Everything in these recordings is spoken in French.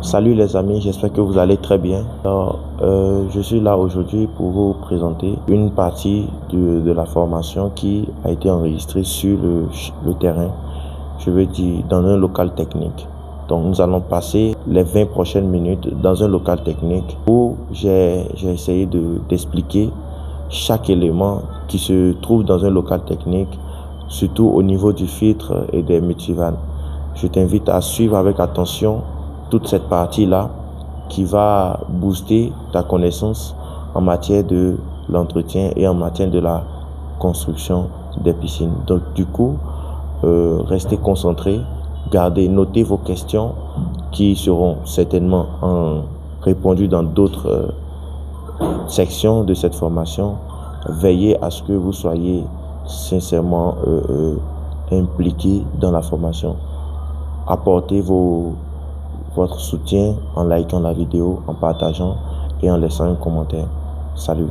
Salut les amis, j'espère que vous allez très bien. Je suis là aujourd'hui pour vous présenter une partie de la formation qui a été enregistrée sur le terrain, je veux dire dans un local technique. Donc nous allons passer les 20 prochaines minutes dans un local technique où j'ai essayé d'expliquer chaque élément qui se trouve dans un local technique, surtout au niveau du filtre et des multivans. Je t'invite à suivre avec attention toute cette partie-là qui va booster ta connaissance en matière de l'entretien et en matière de la construction des piscines. Donc du coup, restez concentrés, notez vos questions qui seront certainement répondues dans d'autres sections de cette formation. Veillez à ce que vous soyez sincèrement impliqués dans la formation. Apportez votre soutien en likant la vidéo, en partageant et en laissant un commentaire. Salut.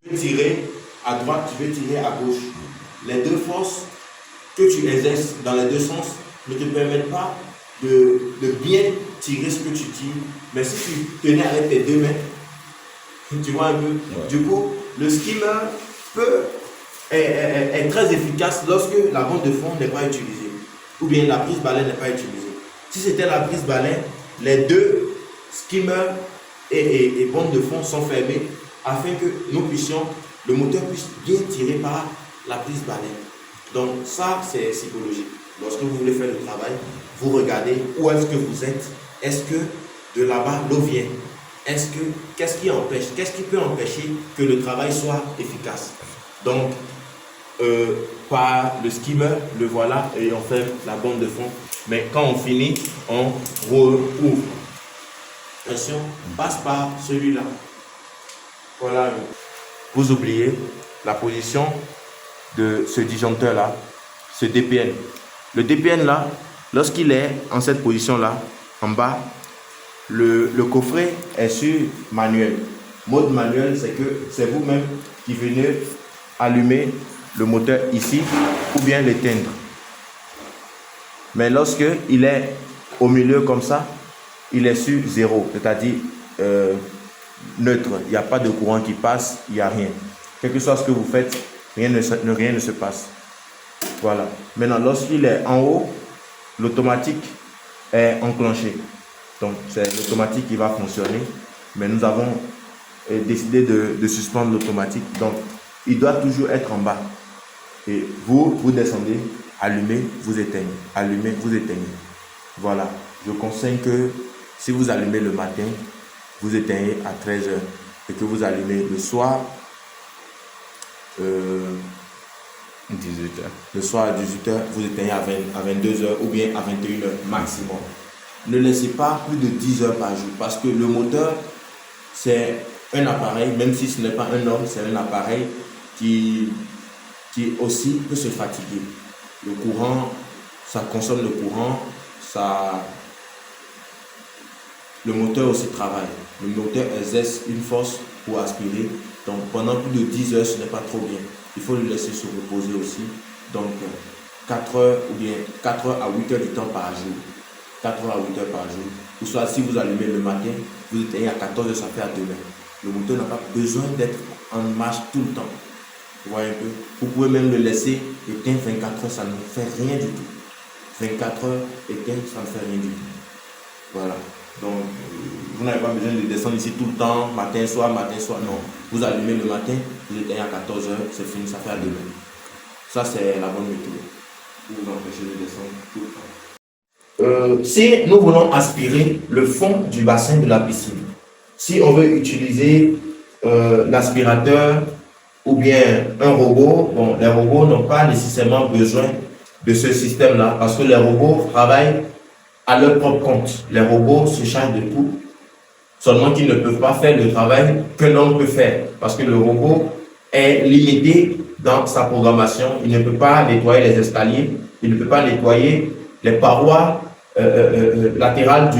Tu veux tirer à droite, tu veux tirer à gauche. Les deux forces que tu exerces dans les deux sens ne te permettent pas de bien tirer ce que tu tires. Mais si tu tenais avec tes deux mains, tu vois un peu. Ouais. Du coup, le skimmer est très efficace lorsque la bande de fond n'est pas utilisée ou bien la prise balai n'est pas utilisée. Si c'était la prise balai, les deux skimmers et bandes de fond sont fermés afin que le moteur puisse bien tirer par la prise balai. Donc ça, c'est psychologique. Lorsque vous voulez faire le travail, vous regardez où est-ce que vous êtes. Est-ce que de là-bas l'eau vient? Qu'est-ce qui empêche? Qu'est-ce qui peut empêcher que le travail soit efficace? Donc, par le skimmer, le voilà, et on ferme la bande de fond. Mais quand on finit, on rouvre. Attention, passe par celui-là. Voilà. Vous oubliez la position de ce disjoncteur-là, ce DPN. Le DPN là, lorsqu'il est en cette position-là, en bas, le coffret est sur manuel. Mode manuel, c'est que c'est vous-même qui venez allumer le moteur ici ou bien l'éteindre. Mais lorsque il est au milieu comme ça, il est sur 0, c'est-à-dire neutre. Il n'y a pas de courant qui passe, il n'y a rien. Quel que soit ce que vous faites, rien ne se passe. Voilà. Maintenant, lorsqu'il est en haut, l'automatique est enclenché. Donc, c'est l'automatique qui va fonctionner. Mais nous avons décidé de suspendre l'automatique. Donc, il doit toujours être en bas. Et vous descendez, allumez, vous éteignez. Allumez, vous éteignez. Voilà. Je conseille que si vous allumez le matin, vous éteignez à 13h. Et que vous allumez le soir, 18h. Le soir à 18h, vous éteignez à 22h ou bien à 21h maximum. Ne laissez pas plus de 10 heures par jour parce que le moteur, c'est un appareil, même si ce n'est pas un homme, c'est un appareil qui aussi peut se fatiguer. Le courant, ça consomme le courant, le moteur aussi travaille. Le moteur exerce une force pour aspirer. Donc pendant plus de 10 heures, ce n'est pas trop bien. Il faut le laisser se reposer aussi. Donc 4 heures ou bien 4 heures à 8 heures du temps par jour. 4 heures à 8 heures par jour. Ou soit si vous allumez le matin, vous éteignez à 14 heures, ça fait à demain. Le moteur n'a pas besoin d'être en marche tout le temps. Vous voyez un peu. Vous pouvez même le laisser éteindre 24 heures, ça ne fait rien du tout. 24 heures éteindre, ça ne fait rien du tout. Voilà. Donc, vous n'avez pas besoin de descendre ici tout le temps, matin, soir, non. Vous allumez le matin, vous éteignez à 14 heures, c'est fini, ça fait à demain. Ça, c'est la bonne méthode. Pour vous empêcher de descendre tout le temps. Si nous voulons aspirer le fond du bassin de la piscine, si on veut utiliser l'aspirateur ou bien un robot, bon, les robots n'ont pas nécessairement besoin de ce système-là parce que les robots travaillent à leur propre compte. Les robots se chargent de tout, seulement qu'ils ne peuvent pas faire le travail que l'homme peut faire parce que le robot est limité dans sa programmation. Il ne peut pas nettoyer les escaliers, il ne peut pas nettoyer les parois latérales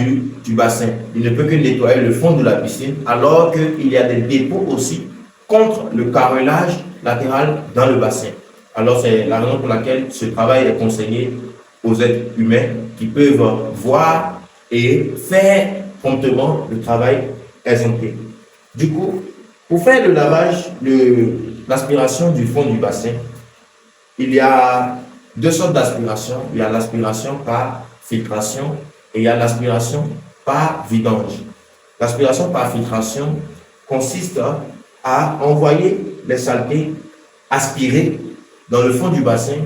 du bassin. Il ne peut que nettoyer le fond de la piscine alors qu'il y a des dépôts aussi contre le carrelage latéral dans le bassin. Alors c'est la raison pour laquelle ce travail est conseillé aux êtres humains qui peuvent voir et faire promptement le travail exempté. Du coup, pour faire le lavage, l'aspiration du fond du bassin, il y a deux sortes d'aspiration. Il y a l'aspiration par filtration et il y a l'aspiration par vidange. L'aspiration par filtration consiste à envoyer les saletés aspirées dans le fond du bassin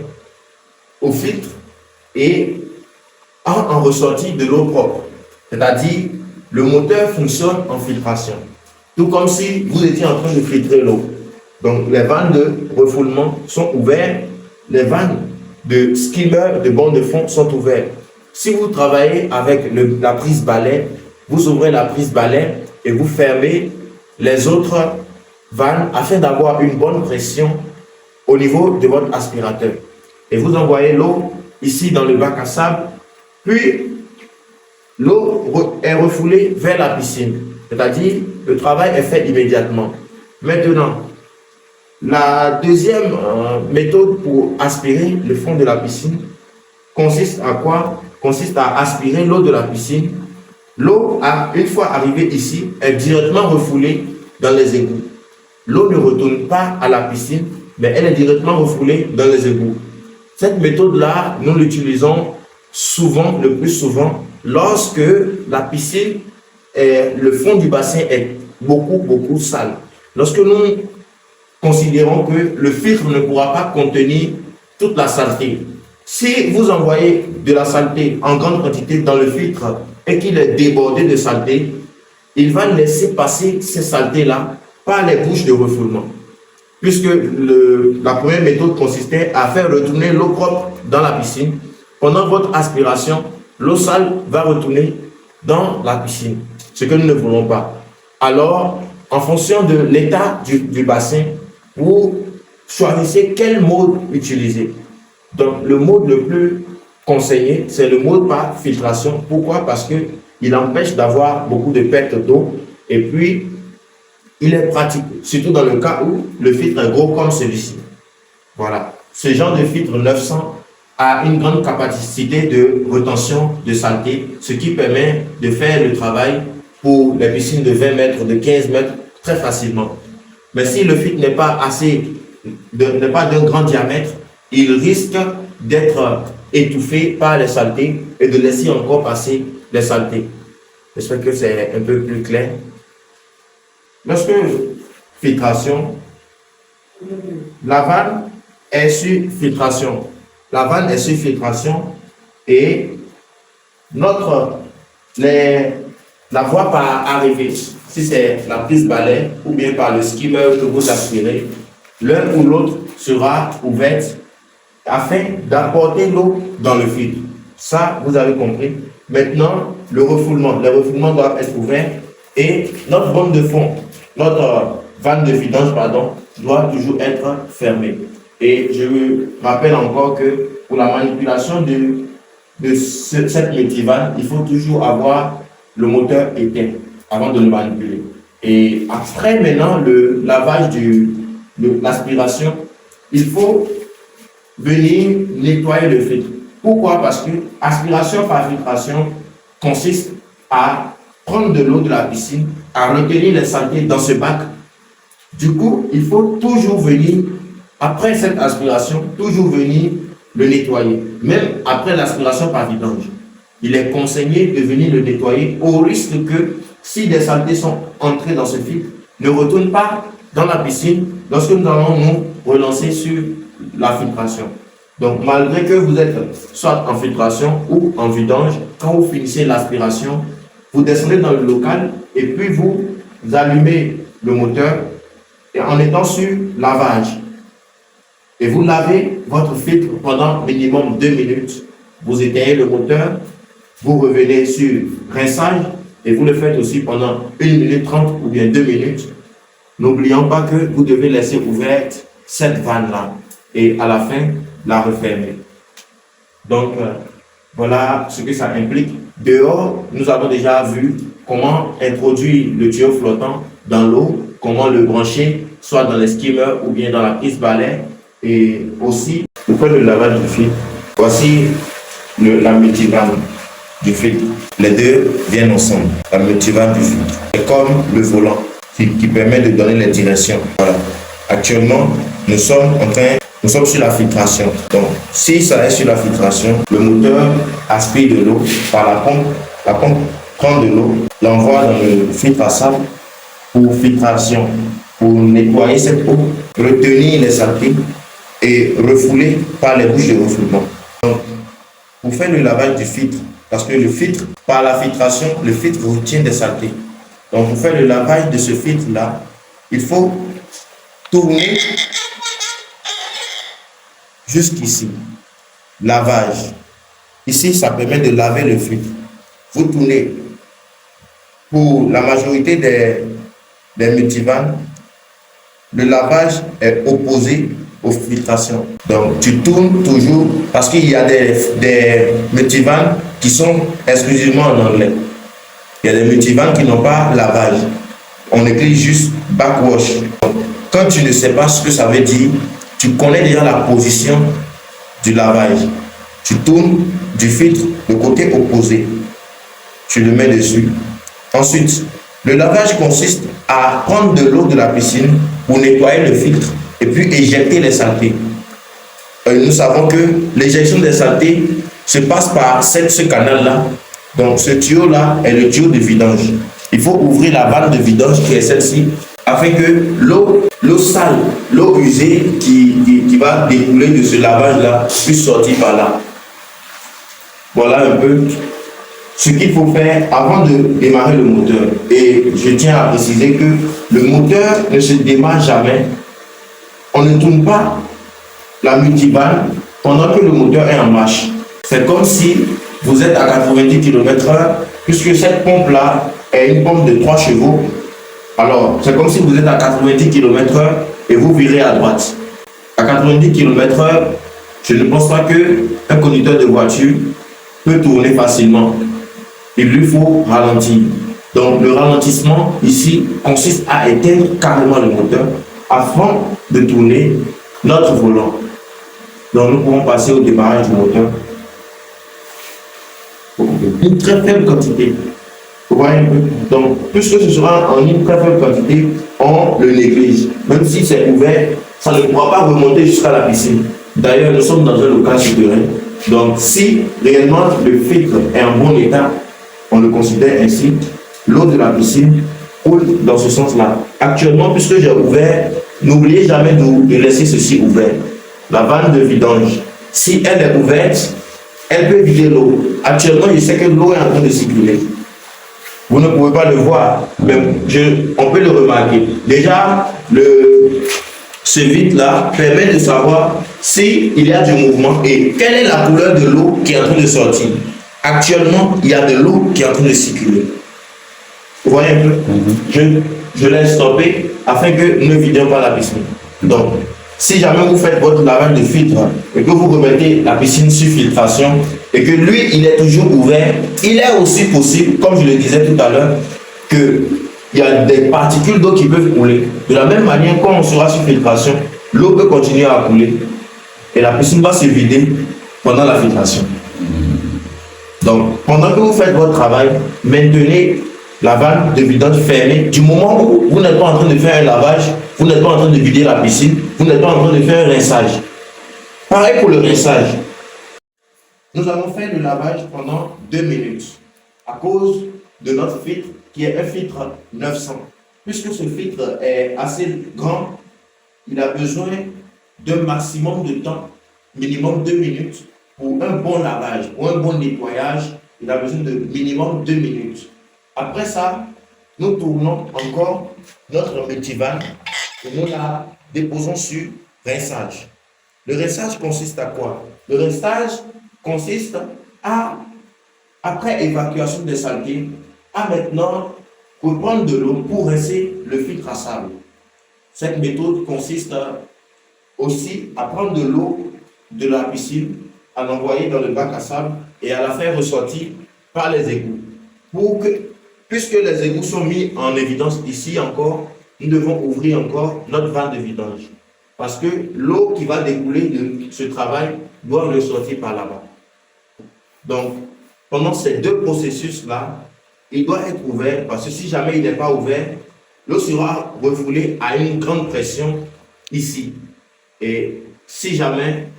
au filtre et en ressortir de l'eau propre. C'est-à-dire, le moteur fonctionne en filtration. Tout comme si vous étiez en train de filtrer l'eau. Donc, les vannes de refoulement sont ouvertes, les vannes de skimmer, de bande de fond sont ouvertes. Si vous travaillez avec la prise balai, vous ouvrez la prise balai et vous fermez les autres vannes afin d'avoir une bonne pression au niveau de votre aspirateur. Et vous envoyez l'eau ici dans le bac à sable, puis l'eau est refoulée vers la piscine. C'est-à-dire, le travail est fait immédiatement. Maintenant, la deuxième méthode pour aspirer le fond de la piscine consiste à quoi? Consiste à aspirer l'eau de la piscine. L'eau, une fois arrivée ici, est directement refoulée dans les égouts. L'eau ne retourne pas à la piscine, mais elle est directement refoulée dans les égouts. Cette méthode-là, nous l'utilisons souvent, le plus souvent, lorsque la piscine, le fond du bassin est beaucoup sale. Lorsque nous considérons que le filtre ne pourra pas contenir toute la saleté. Si vous envoyez de la saleté en grande quantité dans le filtre et qu'il est débordé de saleté, il va laisser passer ces saletés-là par les bouches de refoulement. Puisque la première méthode consistait à faire retourner l'eau propre dans la piscine. Pendant votre aspiration, l'eau sale va retourner dans la piscine, ce que nous ne voulons pas. Alors, en fonction de l'état du bassin, vous choisissez quel mode utiliser. Donc, le mode le plus conseillé, c'est le mode par filtration. Pourquoi? Parce qu'il empêche d'avoir beaucoup de pertes d'eau et puis il est pratique, surtout dans le cas où le filtre est gros comme celui-ci. Voilà. Ce genre de filtre 900 a une grande capacité de retention de saleté, ce qui permet de faire le travail pour les piscines de 20 mètres, de 15 mètres, très facilement. Mais si le filtre n'est pas d'un grand diamètre, il risque d'être étouffé par les saletés et de laisser encore passer les saletés. J'espère que c'est un peu plus clair. Lorsque filtration, la vanne est sur filtration. La vanne est sur filtration et la voie par arrivée, si c'est la prise balai ou bien par le skimmer que vous aspirez, l'un ou l'autre sera ouverte afin d'apporter l'eau dans le filtre. Ça, vous avez compris. Maintenant, les refoulements doivent être ouverts et notre bande de fond, notre vanne de vidange, doit toujours être fermée. Et je vous rappelle encore que pour la manipulation de cette multivanne, il faut toujours avoir le moteur éteint avant de le manipuler. Et après maintenant le lavage de l'aspiration, il faut venir nettoyer le filtre. Pourquoi? Parce que aspiration par filtration consiste à prendre de l'eau de la piscine, à retenir les saletés dans ce bac. Du coup, il faut toujours venir, après cette aspiration, toujours venir le nettoyer. Même après l'aspiration par vidange, il est conseillé de venir le nettoyer au risque que, si des saletés sont entrées dans ce filtre, ne retournent pas dans la piscine lorsque nous allons nous relancer sur la filtration. Donc, malgré que vous êtes soit en filtration ou en vidange, quand vous finissez l'aspiration, vous descendez dans le local et puis vous allumez le moteur et en étant sur lavage. Et vous lavez votre filtre pendant minimum 2 minutes. Vous éteignez le moteur, vous revenez sur rinçage et vous le faites aussi pendant 1 minute 30 ou bien 2 minutes. N'oublions pas que vous devez laisser ouverte cette vanne-là et à la fin, la refermer. Donc, voilà ce que ça implique. Dehors, nous avons déjà vu comment introduire le tuyau flottant dans l'eau, comment le brancher, soit dans les skimmers ou bien dans la prise balai. Et aussi, pour faire le lavage du filtre, voici la multivanne. du filtre. Les deux viennent ensemble, la multivanne du filtre. C'est comme le volant qui permet de donner les directions. Voilà. Actuellement, nous sommes sur la filtration. Donc, si ça est sur la filtration, le moteur aspire de l'eau par la pompe prend de l'eau, l'envoie dans le filtre à sable pour filtration, pour nettoyer cette eau, retenir les saletés et refouler par les bouches de refoulement. Donc, pour faire le lavage du filtre, parce que le filtre, par la filtration, le filtre retient des saletés. Donc, pour faire le lavage de ce filtre-là, il faut tourner jusqu'ici. Lavage. Ici, ça permet de laver le filtre. Vous tournez. Pour la majorité des multivannes, le lavage est opposé aux filtrations. Donc, tu tournes toujours parce qu'il y a des multivannes qui sont exclusivement en anglais. Il y a des multivannes qui n'ont pas lavage. On écrit juste backwash. Quand tu ne sais pas ce que ça veut dire, tu connais déjà la position du lavage. Tu tournes du filtre de côté opposé. Tu le mets dessus. Ensuite, le lavage consiste à prendre de l'eau de la piscine pour nettoyer le filtre et puis éjecter les saletés. Nous savons que l'éjection des saletés se passe par ce canal-là. Donc, ce tuyau-là est le tuyau de vidange. Il faut ouvrir la vanne de vidange qui est celle-ci afin que l'eau sale, l'eau usée qui va découler de ce lavage-là puisse sortir par là. Voilà un peu ce qu'il faut faire avant de démarrer le moteur. Et je tiens à préciser que le moteur ne se démarre jamais. On ne tourne pas la multivanne pendant que le moteur est en marche. C'est comme si vous êtes à 90 km/h, puisque cette pompe-là est une pompe de 3 chevaux. Alors, c'est comme si vous êtes à 90 km/h et vous virez à droite. À 90 km/h, je ne pense pas qu'un conducteur de voiture peut tourner facilement. Il lui faut ralentir. Donc, le ralentissement ici consiste à éteindre carrément le moteur afin de tourner notre volant. Donc, nous pouvons passer au démarrage du moteur. Une très faible quantité. Vous voyez un peu? Donc, puisque ce sera en une très faible quantité, on le néglige. Même si c'est ouvert, ça ne pourra pas remonter jusqu'à la piscine. D'ailleurs, nous sommes dans un local souterrain. Donc, si réellement le filtre est en bon état, on le considère ainsi, l'eau de la piscine coule dans ce sens-là. Actuellement, puisque j'ai ouvert, n'oubliez jamais de laisser ceci ouvert. La vanne de vidange, si elle est ouverte, elle peut vider l'eau. Actuellement, je sais que l'eau est en train de circuler. Vous ne pouvez pas le voir, mais on peut le remarquer. Déjà, ce vide-là permet de savoir s'il y a du mouvement et quelle est la couleur de l'eau qui est en train de sortir. Actuellement, il y a de l'eau qui est en train de circuler. Vous voyez un peu? Je laisse stopper afin que nous ne vidions pas la piscine. Donc, si jamais vous faites votre lavage de filtre et que vous remettez la piscine sur filtration et que lui, il est toujours ouvert, il est aussi possible, comme je le disais tout à l'heure, qu'il y a des particules d'eau qui peuvent couler. De la même manière, quand on sera sur filtration, l'eau peut continuer à couler et la piscine va se vider pendant la filtration. Donc, pendant que vous faites votre travail, maintenez la vanne de vidange fermée. Du moment où vous n'êtes pas en train de faire un lavage, vous n'êtes pas en train de vider la piscine, vous n'êtes pas en train de faire un rinçage. Pareil pour le rinçage. Nous allons faire le lavage pendant 2 minutes à cause de notre filtre qui est un filtre 900. Puisque ce filtre est assez grand, il a besoin d'un maximum de temps, minimum 2 minutes, pour un bon lavage, pour un bon nettoyage. Il a besoin de minimum 2 minutes. Après ça, nous tournons encore notre multivanne et nous la déposons sur rinçage. Le rinçage consiste à quoi? Le rinçage consiste à, après évacuation des saletés, à maintenant reprendre de l'eau pour rincer le filtre à sable. Cette méthode consiste aussi à prendre de l'eau de la piscine, à l'envoyer dans le bac à sable et à la faire ressortir par les égouts. Puisque les égouts sont mis en évidence ici encore, nous devons ouvrir encore notre vanne de vidange. Parce que l'eau qui va découler de ce travail doit ressortir par là-bas. Donc, pendant ces deux processus-là, il doit être ouvert parce que si jamais il n'est pas ouvert, l'eau sera refoulée à une grande pression ici. Et si jamais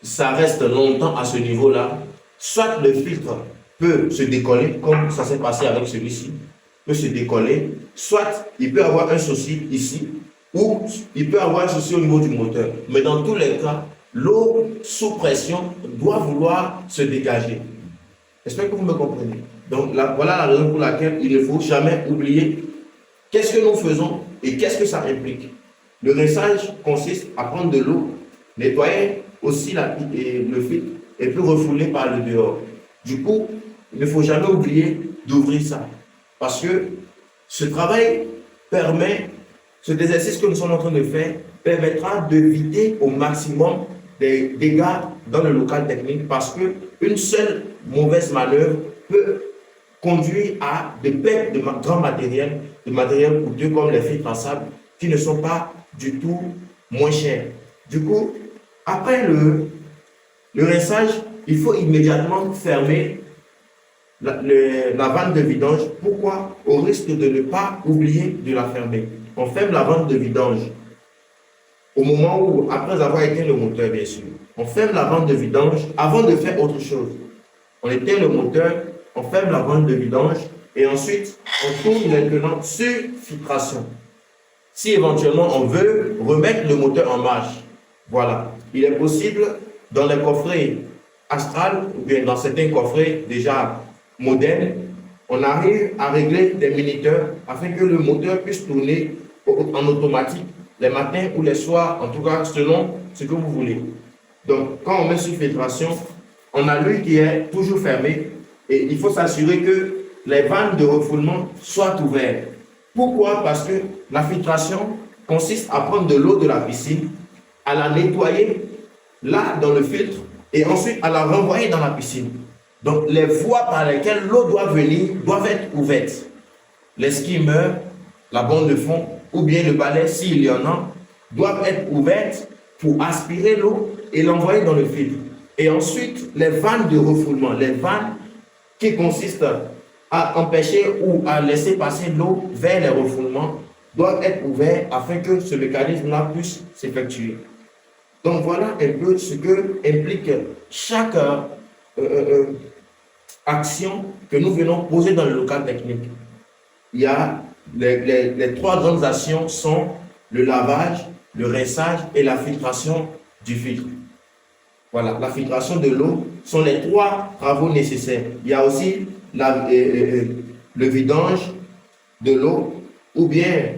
ça reste longtemps à ce niveau-là, soit le filtre peut se décoller, comme ça s'est passé avec celui-ci, peut se décoller, soit il peut avoir un souci ici, ou il peut avoir un souci au niveau du moteur. Mais dans tous les cas, l'eau sous pression doit vouloir se dégager. J'espère que vous me comprenez. Donc voilà la raison pour laquelle il ne faut jamais oublier qu'est-ce que nous faisons et qu'est-ce que ça implique. Le rinçage consiste à prendre de l'eau, nettoyer aussi le filtre et puis refouler par le dehors. Du coup, il ne faut jamais oublier d'ouvrir ça. Parce que ce travail permet, cet exercice que nous sommes en train de faire, permettra d'éviter au maximum des dégâts dans le local technique parce qu'une seule mauvaise manœuvre peut conduire à des pertes de grands matériels, de matériel coûteux comme les filtres à sable qui ne sont pas du tout moins chers. Du coup, après le rinçage, il faut immédiatement fermer la vanne de vidange. Pourquoi? Au risque de ne pas oublier de la fermer. On ferme la vanne de vidange au moment où, après avoir éteint le moteur, bien sûr. On ferme la vanne de vidange avant de faire autre chose. On éteint le moteur, on ferme la vanne de vidange et ensuite, on tourne maintenant sur filtration. Si éventuellement on veut remettre le moteur en marche, voilà. Il est possible dans les coffrets Astral ou bien dans certains coffrets déjà modernes, on arrive à régler des minuteurs afin que le moteur puisse tourner en automatique les matins ou les soirs, en tout cas selon ce que vous voulez. Donc quand on met sur filtration, on a l'huile qui est toujours fermée et il faut s'assurer que les vannes de refoulement soient ouvertes. Pourquoi? Parce que la filtration consiste à prendre de l'eau de la piscine, à la nettoyer là dans le filtre et ensuite à la renvoyer dans la piscine. Donc les voies par lesquelles l'eau doit venir doivent être ouvertes. Les skimmers, la bande de fond ou bien le balai s'il y en a doivent être ouvertes pour aspirer l'eau et l'envoyer dans le filtre. Et ensuite les vannes de refoulement, les vannes qui consistent à empêcher ou à laisser passer l'eau vers les refoulements doivent être ouverts afin que ce mécanisme-là puisse s'effectuer. Donc voilà un peu ce que implique chaque action que nous venons poser dans le local technique. Il y a les trois grandes actions sont le lavage, le rinçage et la filtration du filtre. Voilà, la filtration de l'eau sont les trois travaux nécessaires. Il y a aussi le vidange de l'eau ou bien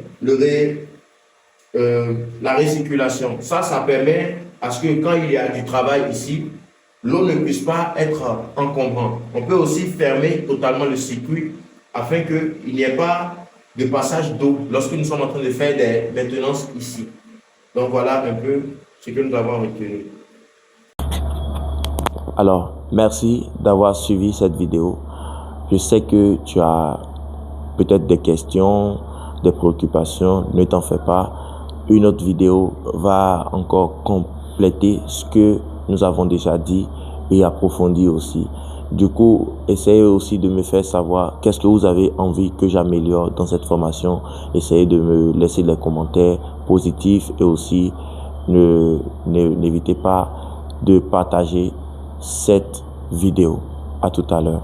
la récirculation. Ça permet à ce que quand il y a du travail ici, l'eau ne puisse pas être encombrante. On peut aussi fermer totalement le circuit afin qu'il n'y ait pas de passage d'eau lorsque nous sommes en train de faire des maintenances ici. Donc voilà un peu ce que nous avons retenu. Alors, merci d'avoir suivi cette vidéo. Je sais que tu as peut-être des questions, des préoccupations. Ne t'en fais pas. Une autre vidéo va encore compléter ce que nous avons déjà dit et approfondir aussi. Du coup, essayez aussi de me faire savoir qu'est-ce que vous avez envie que j'améliore dans cette formation. Essayez de me laisser des commentaires positifs et aussi n'hésitez pas de partager cette vidéo. À tout à l'heure.